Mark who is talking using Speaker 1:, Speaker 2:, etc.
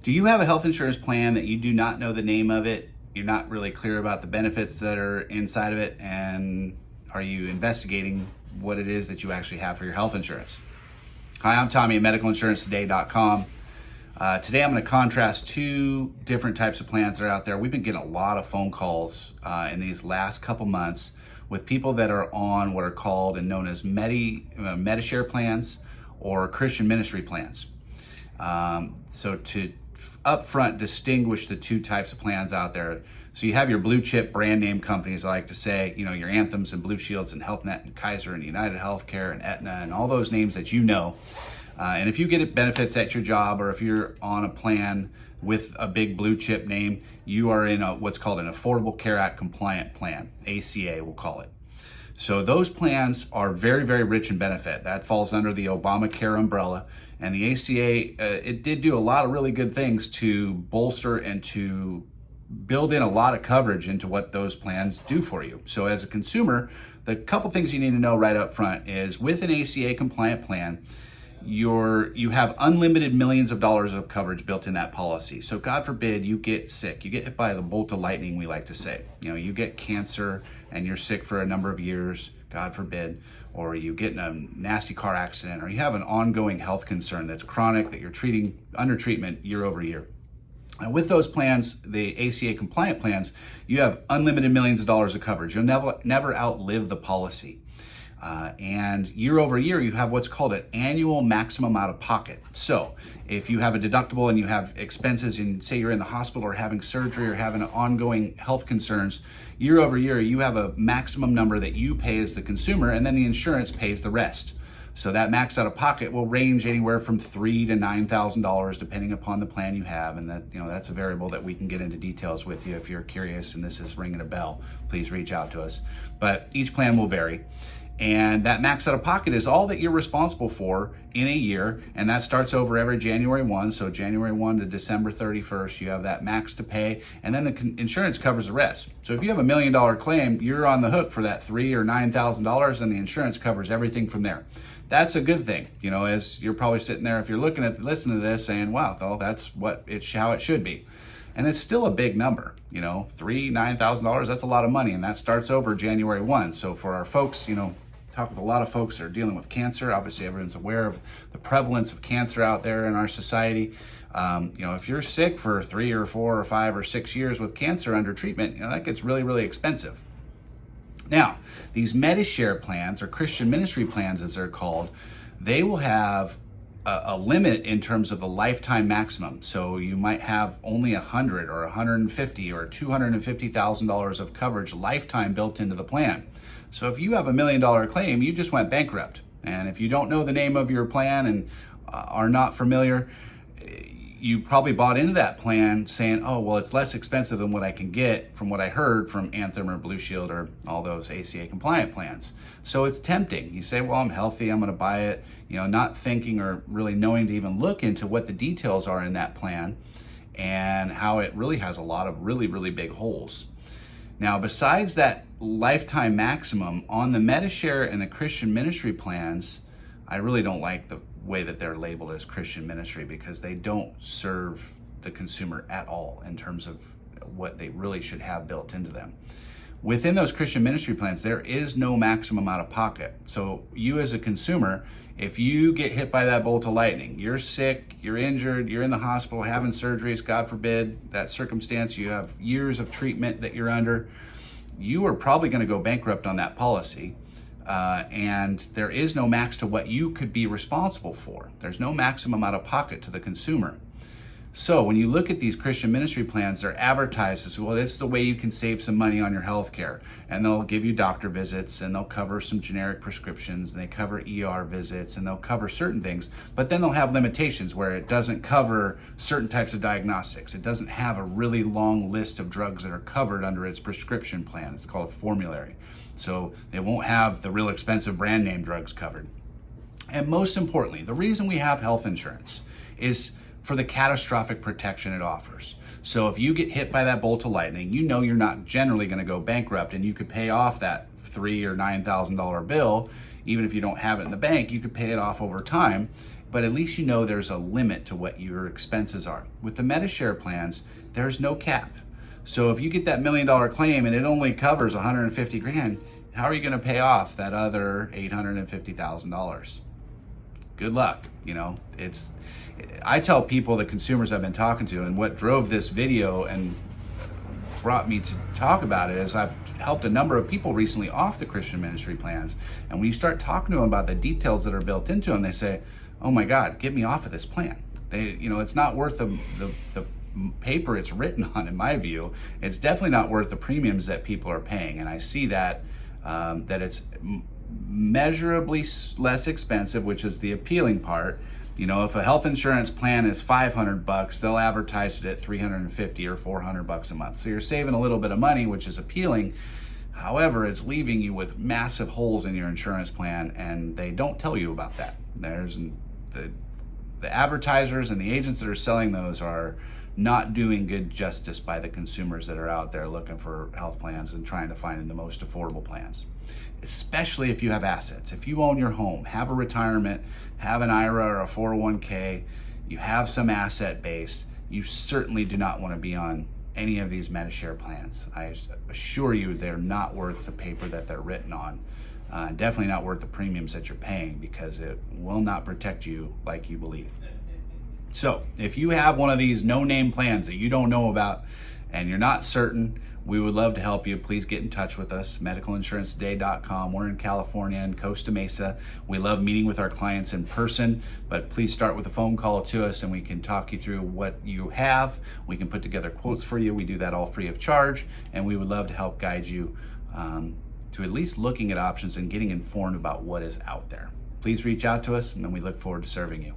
Speaker 1: Do you have a health insurance plan that you do not know the name of it? You're not really clear about the benefits that are inside of it, and are you investigating what it is that you actually have for your health insurance? Hi, I'm Tommy at medicalinsurancetoday.com. Today I'm going to contrast two different types of plans that are out there. We've been getting a lot of phone calls in these last couple months with people that are on what are called and known as Medishare plans or Christian ministry plans. So to upfront distinguish the two types of plans out there. So you have your blue chip brand name companies, I like to say, your Anthems and Blue Shields and HealthNet and Kaiser and United Healthcare and Aetna and all those names that you know. And if you get benefits at your job, or if you're on a plan with a big blue chip name, you are in what's called an Affordable Care Act compliant plan, ACA we'll call it. So those plans are very, very rich in benefit. That falls under the Obamacare umbrella. And the ACA, it did do a lot of really good things to bolster and to build in a lot of coverage into what those plans do for you. So as a consumer, the couple things you need to know right up front is with an ACA compliant plan, you have unlimited millions of dollars of coverage built in that policy. So God forbid you get sick, you get hit by the bolt of lightning, we like to say. You get cancer and you're sick for a number of years, God forbid, or you get in a nasty car accident, or you have an ongoing health concern that's chronic that you're treating under treatment year over year. And with those plans, the ACA compliant plans, you have unlimited millions of dollars of coverage. You'll never outlive the policy. And year over year, you have what's called an annual maximum out of pocket. So if you have a deductible and you have expenses, and say you're in the hospital or having surgery or having ongoing health concerns, year over year, you have a maximum number that you pay as the consumer, and then the insurance pays the rest. So that max out of pocket will range anywhere from $3,000 to $9,000 depending upon the plan you have, and that's a variable that we can get into details with you. If you're curious and this is ringing a bell, please reach out to us. But each plan will vary. And that max out of pocket is all that you're responsible for in a year, and that starts over every January 1. So January 1 to December 31st, you have that max to pay, and then the insurance covers the rest. So if you have $1 million claim, you're on the hook for that $3,000 or $9,000, and the insurance covers everything from there. That's a good thing, as you're probably sitting there, if you're listening to this saying, wow, well, that's how it should be. And it's still a big number, $3,000, $9,000, that's a lot of money, and that starts over January 1. So for our folks, talk with a lot of folks that are dealing with cancer. Obviously, everyone's aware of the prevalence of cancer out there in our society. If you're sick for 3 or 4 or 5 or 6 years with cancer under treatment, that gets really, really expensive. Now, these Medishare plans, or Christian ministry plans as they're called, they will have a limit in terms of the lifetime maximum. So you might have only $100 or $150 or $250,000 of coverage lifetime built into the plan. So if you have $1 million claim, you just went bankrupt. And if you don't know the name of your plan and are not familiar, you probably bought into that plan saying, oh, well, it's less expensive than what I can get from what I heard from Anthem or Blue Shield or all those ACA compliant plans. So it's tempting. You say, well, I'm healthy, I'm going to buy it, not thinking or really knowing to even look into what the details are in that plan and how it really has a lot of really, really big holes. Now, besides that lifetime maximum on the Medishare and the Christian ministry plans, I really don't like the way that they're labeled as Christian ministry, because they don't serve the consumer at all in terms of what they really should have built into them. Within those Christian ministry plans, there is no maximum out of pocket. So you as a consumer, if you get hit by that bolt of lightning, you're sick, you're injured, you're in the hospital having surgeries, God forbid, that circumstance, you have years of treatment that you're under, you are probably going to go bankrupt on that policy. And there is no max to what you could be responsible for. There's no maximum out of pocket to the consumer. So when you look at these Christian ministry plans, they're advertised as, well, this is a way you can save some money on your health care. And they'll give you doctor visits, and they'll cover some generic prescriptions, and they cover ER visits, and they'll cover certain things. But then they'll have limitations where it doesn't cover certain types of diagnostics. It doesn't have a really long list of drugs that are covered under its prescription plan. It's called a formulary. So they won't have the real expensive brand name drugs covered. And most importantly, the reason we have health insurance is for the catastrophic protection it offers. So if you get hit by that bolt of lightning, you're not generally going to go bankrupt, and you could pay off that $3,000 or $9,000 bill. Even if you don't have it in the bank, you could pay it off over time, but at least you know there's a limit to what your expenses are. With the Medishare plans, there's no cap. So if you get that $1 million claim and it only covers 150 grand, how are you going to pay off that other $850,000? Good luck. I tell people, the consumers I've been talking to, and what drove this video and brought me to talk about it is I've helped a number of people recently off the Christian ministry plans. And when you start talking to them about the details that are built into them, they say, oh my God, get me off of this plan. It's not worth the paper it's written on, in my view. It's definitely not worth the premiums that people are paying. And I see that it's measurably less expensive, which is the appealing part. If a health insurance plan is $500, they'll advertise it at $350 or $400 a month. So you're saving a little bit of money, which is appealing. However, it's leaving you with massive holes in your insurance plan, and they don't tell you about that. There's the advertisers and the agents that are selling those are not doing good justice by the consumers that are out there looking for health plans and trying to find the most affordable plans, especially if you have assets. If you own your home, have a retirement, have an IRA or a 401k, you have some asset base, you certainly do not want to be on any of these Medishare plans. I assure you they're not worth the paper that they're written on. Definitely not worth the premiums that you're paying, because it will not protect you like you believe. So if you have one of these no-name plans that you don't know about and you're not certain, we would love to help you. Please get in touch with us, medicalinsurancetoday.com. We're in California and Costa Mesa. We love meeting with our clients in person, but please start with a phone call to us and we can talk you through what you have. We can put together quotes for you. We do that all free of charge, and we would love to help guide you to at least looking at options and getting informed about what is out there. Please reach out to us, and we look forward to serving you.